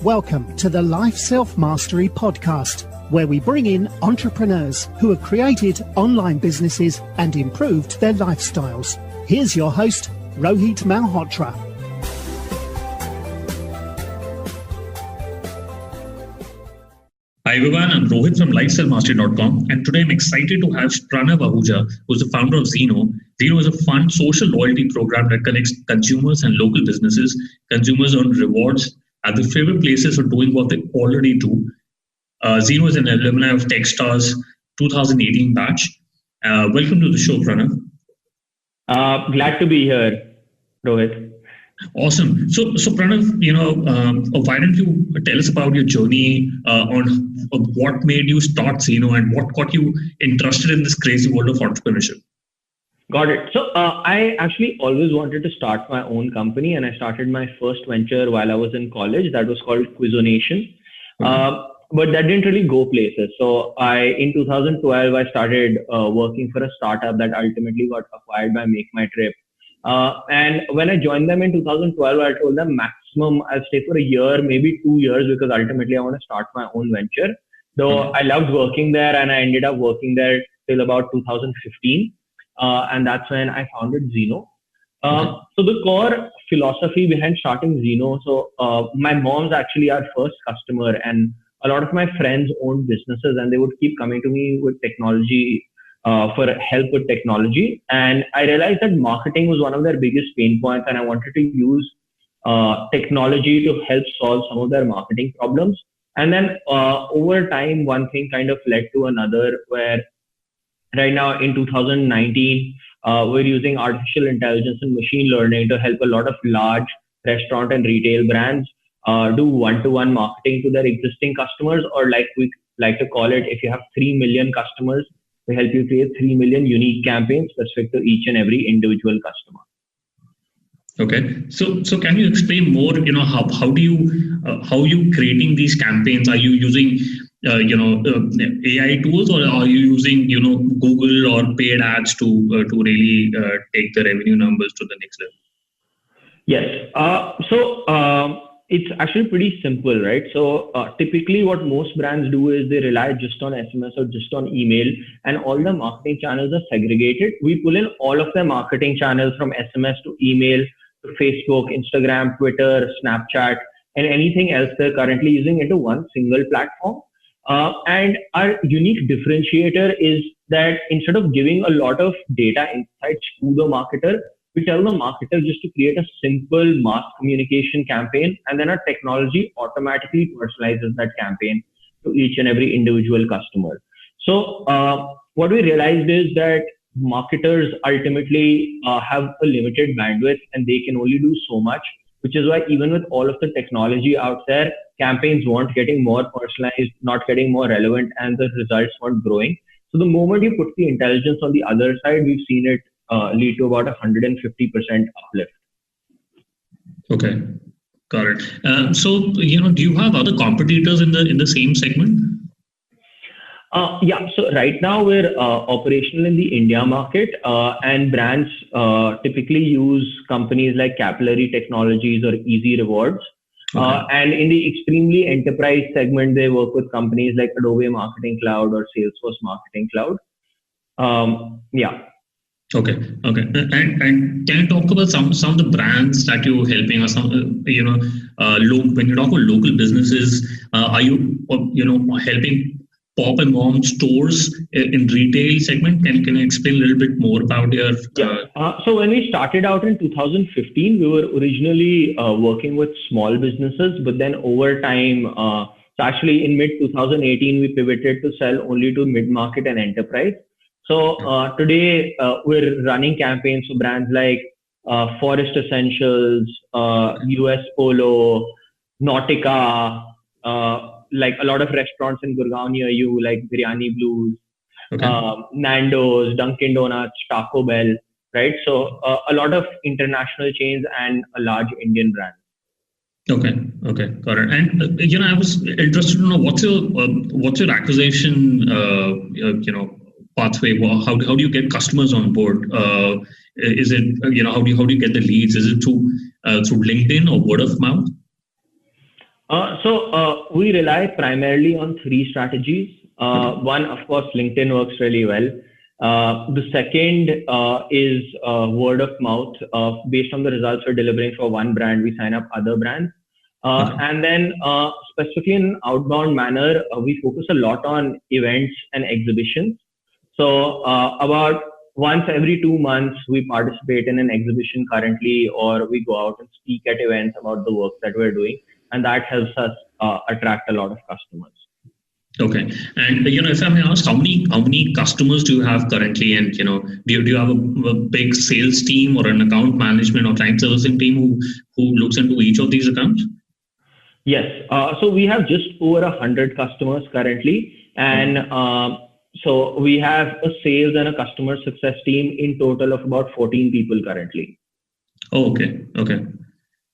Welcome to the Life Self-Mastery Podcast, where we bring in entrepreneurs who have created online businesses and improved their lifestyles. Here's your host, Rohit Malhotra. Hi everyone, I'm Rohit from lifeselfmastery.com, and today I'm excited to have Pranav Ahuja, who's the founder of Xeno. Xeno is a fun social loyalty program that connects consumers and local businesses. Consumers earn rewards at their favorite places for doing what they already do. Xeno is an alumni of Techstars 2018 batch. Welcome to the show, Pranav. Glad to be here, Rohit. Awesome. So Pranav, why don't you tell us about your journey on what made you start Xeno and what got you interested in this crazy world of entrepreneurship? Got it. So I actually always wanted to start my own company, and I started my first venture while I was in college. That was called Quizonation. But that didn't really go places. So in 2012, I started working for a startup that ultimately got acquired by Make My Trip. And when I joined them in 2012, I told them maximum I'll stay for a year, maybe 2 years, because ultimately I want to start my own venture. Though I loved working there, and I ended up working there till about 2015. And that's when I founded Xeno. So the core philosophy behind starting Xeno, my mom's actually our first customer, and a lot of my friends owned businesses, and they would keep coming to me with technology, for help with technology. And I realized that marketing was one of their biggest pain points, and I wanted to use technology to help solve some of their marketing problems. And then over time, one thing kind of led to another, where right now in 2019, we're using artificial intelligence and machine learning to help a lot of large restaurant and retail brands do one-to-one marketing to their existing customers, or like we like to call it, if you have 3 million customers, we help you create 3 million unique campaigns specific to each and every individual customer. Okay, so can you explain more? How are you creating these campaigns? Are you using AI tools, or are you using Google or paid ads to really take the revenue numbers to the next level? Yes. It's actually pretty simple, right? So typically what most brands do is they rely just on SMS or just on email, and all the marketing channels are segregated. We pull in all of their marketing channels from SMS to email to Facebook, Instagram, Twitter, Snapchat, and anything else they're currently using into one single platform. And our unique differentiator is that instead of giving a lot of data insights to the marketer, we tell the marketer just to create a simple mass communication campaign, and then our technology automatically personalizes that campaign to each and every individual customer. So what we realized is that marketers ultimately have a limited bandwidth, and they can only do so much, which is why even with all of the technology out there, campaigns weren't getting more personalized, not getting more relevant, and the results weren't growing. So the moment you put the intelligence on the other side, we've seen it lead to about 150% uplift. Okay, got it. So do you have other competitors in the same segment? Yeah. So right now we're operational in the India market, and brands typically use companies like Capillary Technologies or Easy Rewards. Okay. And in the extremely enterprise segment, they work with companies like Adobe Marketing Cloud or Salesforce Marketing Cloud. Yeah. Okay. And can you talk about some of the brands that you're helping, or some when you talk about local businesses, are you helping pop and mom stores in retail segment? Can you explain a little bit more about your? So when we started out in 2015, we were originally working with small businesses, but then over time, so actually in mid 2018, we pivoted to sell only to mid-market and enterprise. So today we're running campaigns for brands like Forest Essentials, US Polo, Nautica, like a lot of restaurants in Gurgaon near you, like Biryani Blues, Nando's, Dunkin' Donuts, Taco Bell, right? So a lot of international chains and a large Indian brand. Okay, got it. And I was interested to know what's your acquisition pathway? How do you get customers on board? Is it how do you get the leads? Is it through LinkedIn or word of mouth? We rely primarily on three strategies. One, of course, LinkedIn works really well. The second is word of mouth. Based on the results we're delivering for one brand, we sign up other brands. And then specifically in outbound manner, we focus a lot on events and exhibitions. So about once every 2 months, we participate in an exhibition currently, or we go out and speak at events about the work that we're doing. And that helps us attract a lot of customers. Okay, and if I may ask, how many customers do you have currently, and do you have a big sales team or an account management or client servicing team who looks into each of these accounts? Yes, so we have just over 100 customers currently, and so we have a sales and a customer success team in total of about 14 people currently. Oh, okay.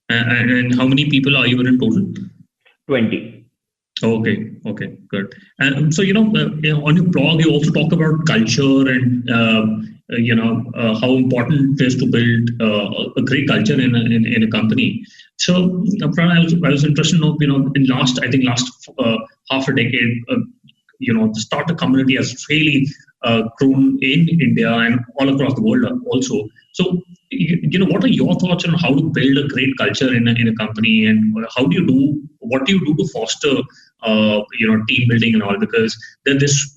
And how many people are you in total? 20. Okay, good. And so, on your blog, you also talk about culture and, how important it is to build a great culture in a company. So, Pranav, I was interested to know, in last half a decade, the startup community has really grown in India and all across the world also. So, what are your thoughts on how to build a great culture in a company, and what do you do to foster, team building and all? Because there's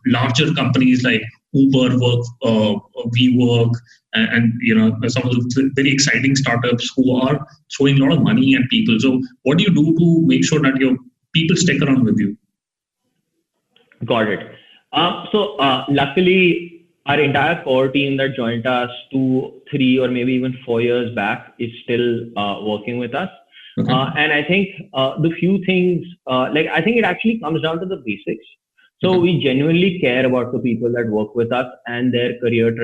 larger companies like Uber, WeWork, and some of the very exciting startups who are throwing a lot of money at people. So, what do you do to make sure that your people stick around with you? Got it. So luckily, our entire core team that joined us 2, 3, or maybe even 4 years back is still working with us. Okay. And I think the few things, I think it actually comes down to the basics. So we genuinely care about the people that work with us and their career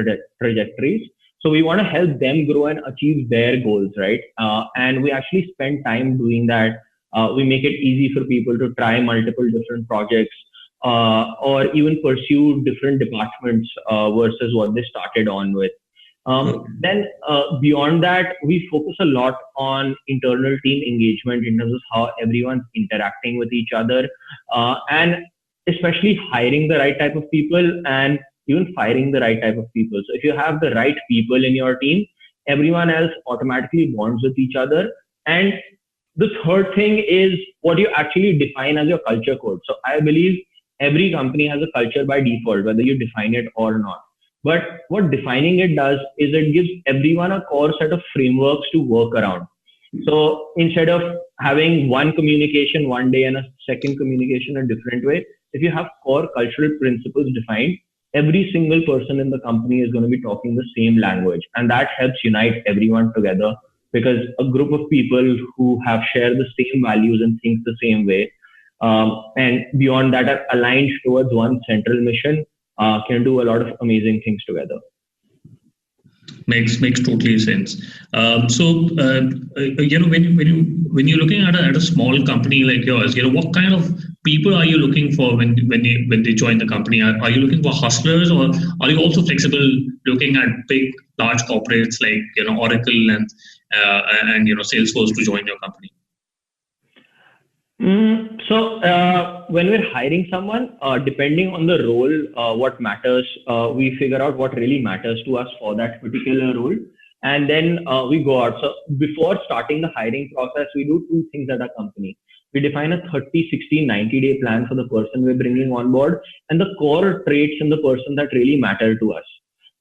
trajectories. So we want to help them grow and achieve their goals, right? And we actually spend time doing that. We make it easy for people to try multiple different projects, or even pursue different departments versus what they started on with. Then beyond that, we focus a lot on internal team engagement in terms of how everyone's interacting with each other, and especially hiring the right type of people and even firing the right type of people. So if you have the right people in your team, everyone else automatically bonds with each other. And the third thing is what you actually define as your culture code. So I believe every company has a culture by default, whether you define it or not. But what defining it does is it gives everyone a core set of frameworks to work around. So instead of having one communication one day and a second communication a different way, if you have core cultural principles defined, every single person in the company is going to be talking the same language. And that helps unite everyone together, because a group of people who have shared the same values and think the same way, and beyond that are aligned towards one central mission, can do a lot of amazing things together. Makes totally sense. So when you're looking at a small company like yours, what kind of people are you looking for when they join the company? Are you looking for hustlers, or are you also flexible looking at big large corporates like Oracle and Salesforce to join your company? So when we're hiring someone, depending on the role, what matters, we figure out what really matters to us for that particular role, and then we go out. So before starting the hiring process, we do two things at our company. We define a 30, 60, 90-day plan for the person we're bringing on board, and the core traits in the person that really matter to us.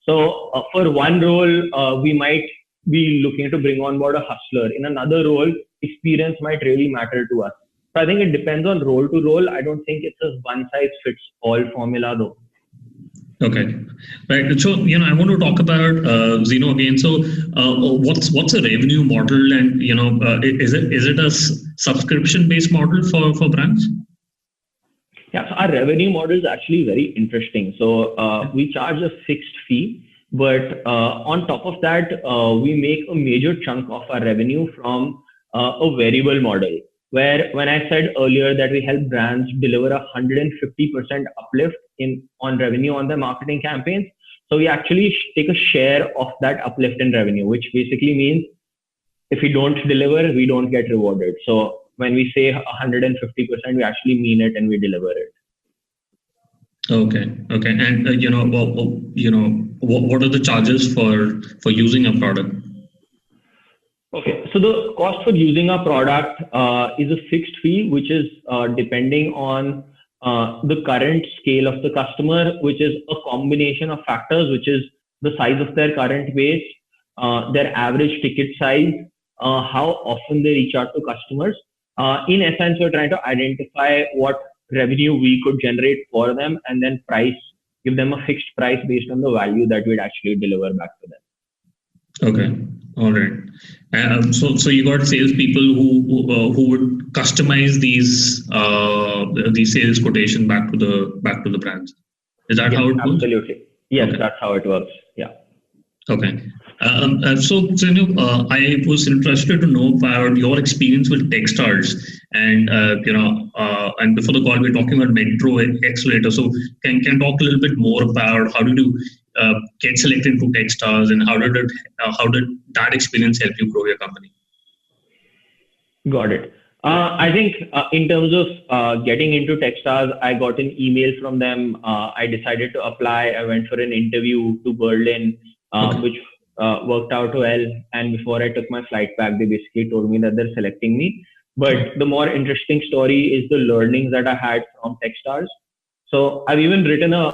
So for one role, we might be looking to bring on board a hustler. In another role, experience might really matter to us. So I think it depends on role to role. I don't think it's a one-size-fits-all formula, though. Okay, right. So I want to talk about Xeno again. So what's a revenue model, and is it a subscription-based model for brands? Yeah, so our revenue model is actually very interesting. So we charge a fixed fee, but on top of that, we make a major chunk of our revenue from a variable model, where when I said earlier that we help brands deliver 150% uplift on revenue on their marketing campaigns. So we actually take a share of that uplift in revenue, which basically means if we don't deliver, we don't get rewarded. So when we say 150%, we actually mean it and we deliver it. Okay. And what are the charges for using a product? Okay, so the cost for using a product is a fixed fee, which is depending on the current scale of the customer, which is a combination of factors, which is the size of their current base, their average ticket size, how often they reach out to customers. In essence, we're trying to identify what revenue we could generate for them and then give them a fixed price based on the value that we'd actually deliver back to them. Okay. All right. So you got salespeople who would customize these sales quotation back to the brands. Is that how it works? Absolutely. Yes, okay. That's how it works. Yeah. Okay. So I was interested to know about your experience with Techstars, and and before the call we were talking about Metro Accelerator. So can talk a little bit more about how did you get selected into Techstars, and how did that experience help you grow your company? Got it. I think in terms of getting into Techstars, I got an email from them. I decided to apply. I went for an interview to Berlin, which worked out well. And before I took my flight back, they basically told me that they're selecting me. But the more interesting story is the learnings that I had from Techstars. So I've even written a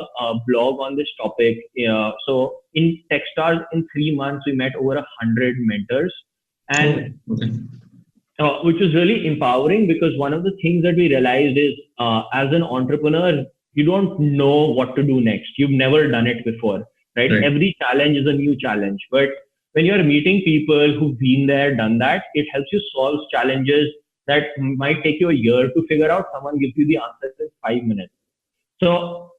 blog on this topic. So in Techstars, in 3 months, we met over 100 mentors, and which was really empowering, because one of the things that we realized is as an entrepreneur, you don't know what to do next. You've never done it before, right? Every challenge is a new challenge. But when you're meeting people who've been there, done that, it helps you solve challenges that might take you a year to figure out. Someone gives you the answer in 5 minutes. So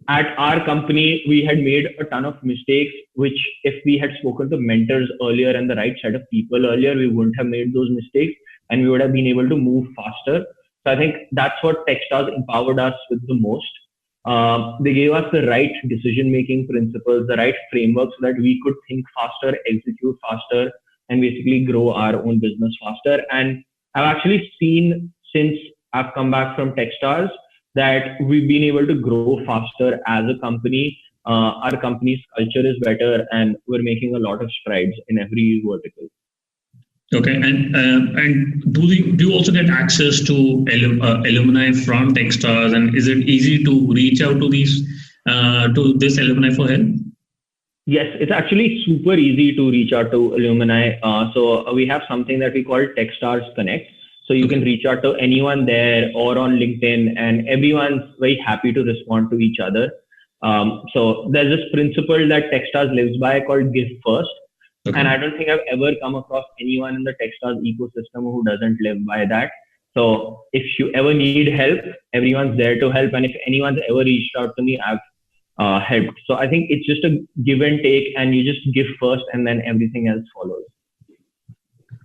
at our company, we had made a ton of mistakes, which if we had spoken to mentors earlier and the right set of people earlier, we wouldn't have made those mistakes and we would have been able to move faster. So I think that's what Techstars empowered us with the most. They gave us the right decision-making principles, the right framework, so that we could think faster, execute faster, and basically grow our own business faster. And I've actually seen, since I've come back from Techstars, that we've been able to grow faster as a company. Our company's culture is better, and we're making a lot of strides in every vertical. Okay, and do you also get access to alumni from Techstars, and is it easy to reach out to this alumni for help? Yes, it's actually super easy to reach out to alumni. So we have something that we call Techstars Connect. So you can reach out to anyone there or on LinkedIn, and everyone's very happy to respond to each other. So there's this principle that Techstars lives by called give first. Okay. And I don't think I've ever come across anyone in the Techstars ecosystem who doesn't live by that. So if you ever need help, everyone's there to help. And if anyone's ever reached out to me, I've helped. So I think it's just a give and take, and you just give first and then everything else follows.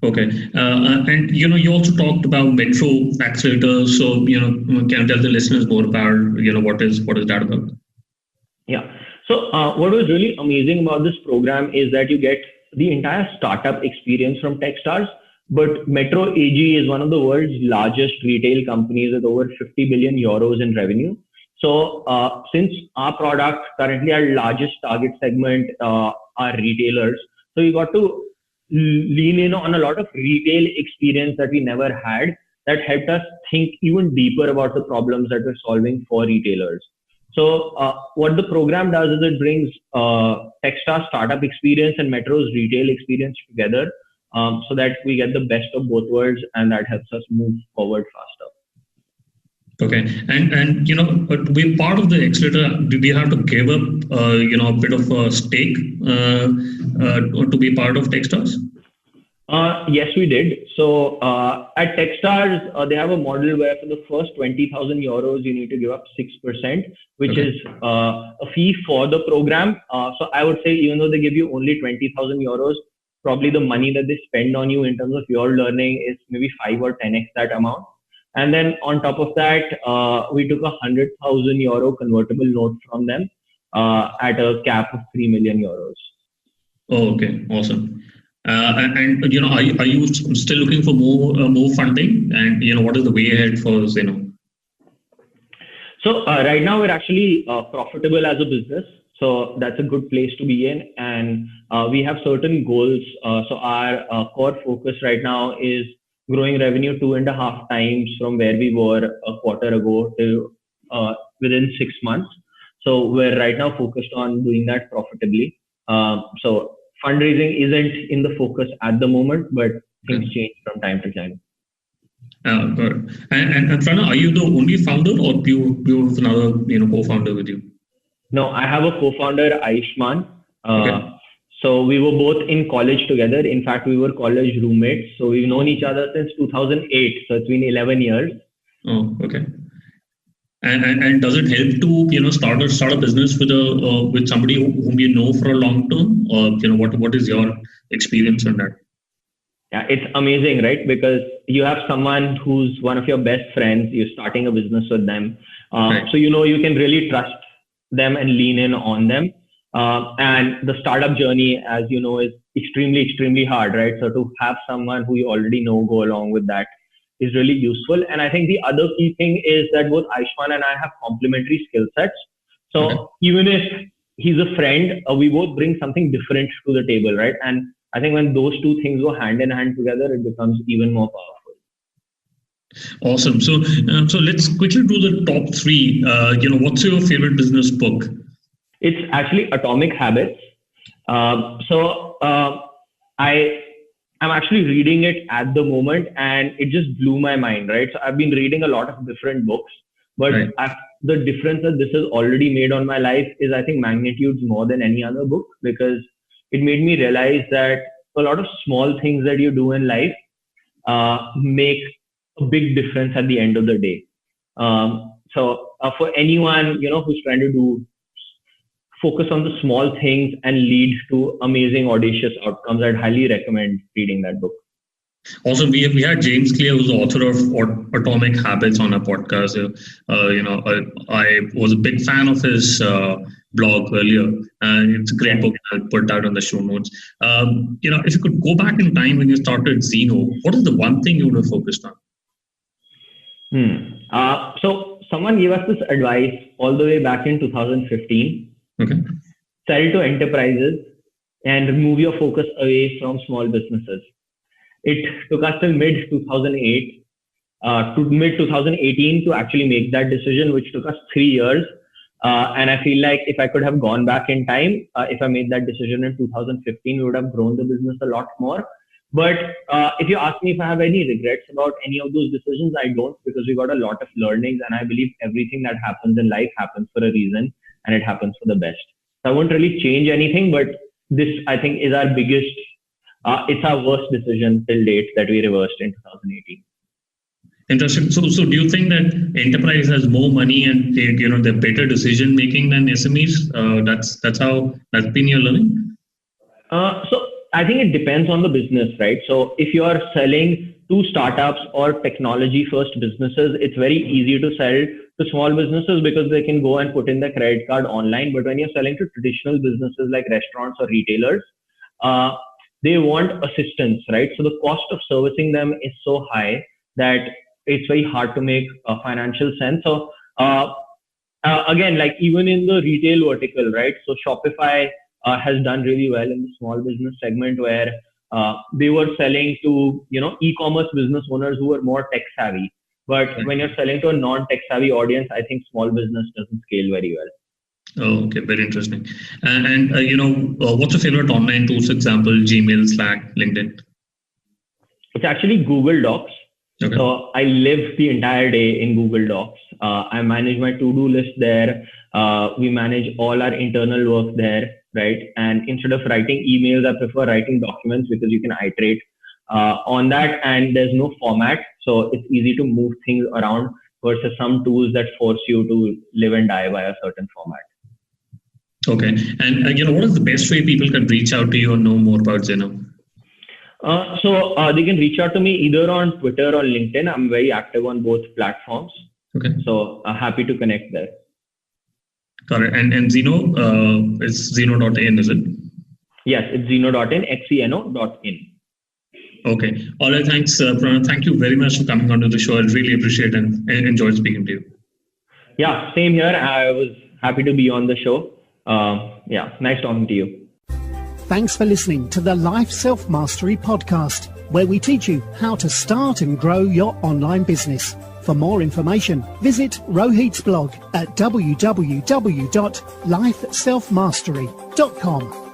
Okay. And, you also talked about Metro Accelerator. So, can you tell the listeners more about, what is that about? Yeah. So what was really amazing about this program is that you get the entire startup experience from Techstars. But Metro AG is one of the world's largest retail companies with over 50 billion euros in revenue. So since our product, currently our largest target segment are retailers, so we got to lean in on a lot of retail experience that we never had, that helped us think even deeper about the problems that we're solving for retailers. So what the program does is it brings Techstars startup experience and Metro's retail experience together, so that we get the best of both worlds, and that helps us move forward faster. Okay, and to be part of the accelerator, did you have to give up a bit of a stake to be part of Techstars? Yes, we did. So at Techstars, they have a model where for the first 20,000 euros, you need to give up 6%, which is a fee for the program. So I would say, even though they give you only 20,000 euros, probably the money that they spend on you in terms of your learning is maybe 5 or 10x that amount. And then on top of that, we took a 100,000 euro convertible note from them at a cap of 3 million euros. Oh, okay. Awesome. And are you still looking for more funding? And what is the way ahead for Xeno? So right now we're actually profitable as a business. So that's a good place to be in. And we have certain goals. So our core focus right now is growing revenue 2.5 times from where we were a quarter ago to within 6 months. So we're right now focused on doing that profitably. So fundraising isn't in the focus at the moment, but things change from time to time. Good. And Pranav, are you the only founder, or do you have another co-founder with you? No, I have a co-founder, Ayushman. So we were both in college together. In fact, we were college roommates. So we've known each other since 2008. So it's been 11 years. Oh, okay. And does it help to start a business with somebody whom you know for a long term, or what is your experience on that? Yeah, it's amazing, right? Because you have someone who's one of your best friends. You're starting a business with them, right. So you can really trust them and lean in on them. And the startup journey, as you know, is extremely hard, right? So to have someone who you already know go along with that is really useful. And I think the other key thing is that both Ayushman and I have complementary skill sets. So even if he's a friend, we both bring something different to the table, right? And I think when those two things go hand in hand together, it becomes even more powerful. Awesome. So let's quickly do the top 3. What's your favorite business book? It's actually Atomic Habits. I'm actually reading it at the moment, and it just blew my mind, right? So I've been reading a lot of different books, but the difference that this has already made on my life is, I think, magnitudes more than any other book, because it made me realize that a lot of small things that you do in life make a big difference at the end of the day. So for anyone, who's trying to focus on the small things and lead to amazing, audacious outcomes, I'd highly recommend reading that book. Also, we had James Clear, who's the author of Atomic Habits, on our podcast. I was a big fan of his blog earlier, and it's a great book. I'll put that on the show notes. If you could go back in time when you started Xeno, what is the one thing you would have focused on? So someone gave us this advice all the way back in 2015. Sell to enterprises and remove your focus away from small businesses. It took us till mid 2018 to actually make that decision, which took us 3 years. And I feel like if I could have gone back in time, if I made that decision in 2015, we would have grown the business a lot more. But if you ask me if I have any regrets about any of those decisions, I don't, because we got a lot of learnings, and I believe everything that happens in life happens for a reason, and it happens for the best. So I won't really change anything, but this, I think, is our biggest, it's our worst decision till date that we reversed in 2018. Interesting. So do you think that enterprise has more money and they're better decision making than SMEs? That's been your learning? So I think it depends on the business, right? So if you are selling to startups or technology first businesses, it's very easy to sell to small businesses because they can go and put in their credit card online. But when you're selling to traditional businesses like restaurants or retailers, they want assistance, right? So the cost of servicing them is so high that it's very hard to make financial sense. So again, like even in the retail vertical, right? So Shopify has done really well in the small business segment, where they were selling to e-commerce business owners who were more tech savvy. But when you're selling to a non-tech savvy audience, I think small business doesn't scale very well. Oh, okay, very interesting. And what's your favorite online tools? For example, Gmail, Slack, LinkedIn. It's actually Google Docs. Okay. So I live the entire day in Google Docs. I manage my to-do list there. We manage all our internal work there, right? And instead of writing emails, I prefer writing documents because you can iterate on that, and there's no format. So it's easy to move things around versus some tools that force you to live and die by a certain format. Okay. And what is the best way people can reach out to you or know more about Xeno? So they can reach out to me either on Twitter or LinkedIn. I'm very active on both platforms. Okay. So happy to connect there. Got it. And Xeno is Xeno.in, is it? Yes, it's Xeno.in, Xeno.in. Okay. All right. Thanks, Pranav. Thank you very much for coming onto the show. I really appreciate and enjoyed speaking to you. Yeah, same here. I was happy to be on the show. Nice talking to you. Thanks for listening to the Life Self-Mastery podcast, where we teach you how to start and grow your online business. For more information, visit Rohit's blog at www.lifeselfmastery.com.